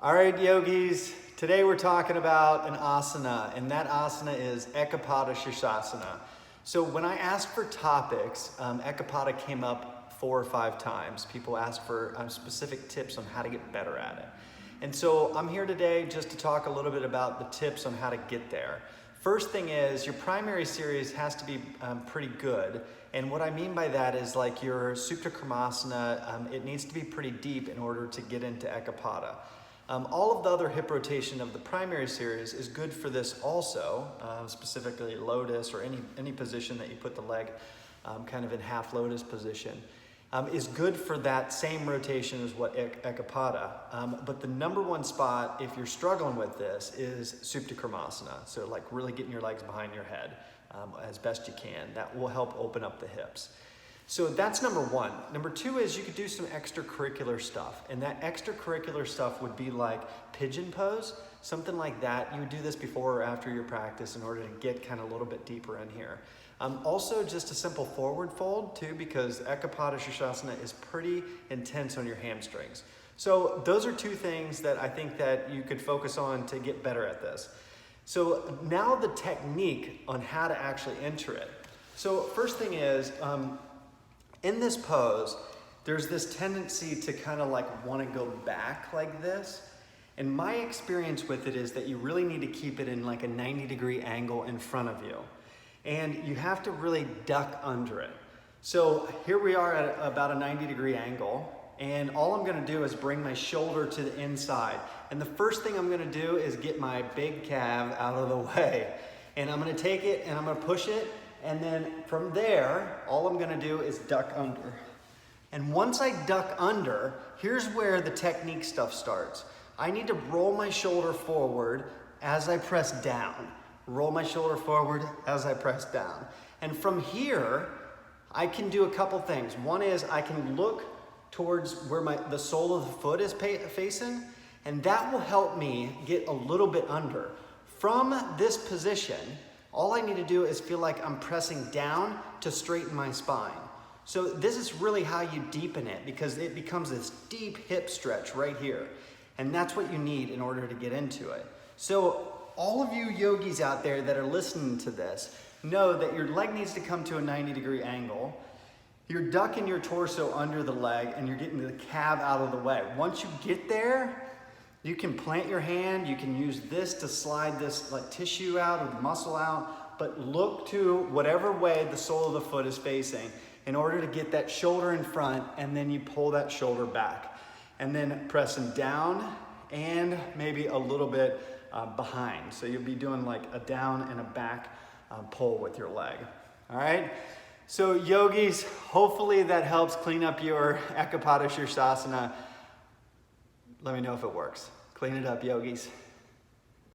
All right, yogis, today we're talking about an asana, and that asana is Eka Pada sirsasana. So when I asked for topics, Eka Pada came up 4 or 5 times. People asked for specific tips on how to get better at it. And so I'm here today just to talk a little bit about the tips on how to get there. First thing is, your primary series has to be pretty good. And what I mean by that is like your Supta Karmasana, it needs to be pretty deep in order to get into Eka Pada. All of the other hip rotation of the primary series is good for this also, specifically lotus or any position that you put the leg kind of in half lotus position, is good for that same rotation as what Eka Pada. But the number one spot, if you're struggling with this, is Supta Karmasana. So like really getting your legs behind your head as best you can. That will help open up the hips. So that's number one. Number two is you could do some extracurricular stuff. And that extracurricular stuff would be like pigeon pose, something like that. You would do this before or after your practice in order to get kind of a little bit deeper in here. Also just a simple forward fold too, because Eka Pada sirsasana is pretty intense on your hamstrings. So those are 2 things that I think that you could focus on to get better at this. So now the technique on how to actually enter it. So first thing is, in this pose, there's this tendency to kind of like want to go back like this. And my experience with it is that you really need to keep it in like a 90-degree angle in front of you. And you have to really duck under it. So here we are at about a 90-degree angle. And all I'm gonna do is bring my shoulder to the inside. And the first thing I'm gonna do is get my big calf out of the way. And I'm gonna take it and I'm gonna push it. And then from there, all I'm gonna do is duck under. And once I duck under, here's where the technique stuff starts. I need to roll my shoulder forward as I press down. Roll my shoulder forward as I press down. And from here, I can do a couple things. One is I can look towards where the sole of the foot is facing, and that will help me get a little bit under. From this position, all I need to do is feel like I'm pressing down to straighten my spine. So this is really how you deepen it, because it becomes this deep hip stretch right here. And that's what you need in order to get into it. So all of you yogis out there that are listening to this, know that your leg needs to come to a 90-degree angle. You're ducking your torso under the leg and you're getting the calf out of the way. Once you get there, you can plant your hand, you can use this to slide this like tissue out or the muscle out, but look to whatever way the sole of the foot is facing in order to get that shoulder in front, and then you pull that shoulder back. And then pressing down and maybe a little bit behind. So you'll be doing like a down and a back pull with your leg. All right? So yogis, hopefully that helps clean up your Eka Pada sirsasana. Let me know if it works. Clean it up, yogis.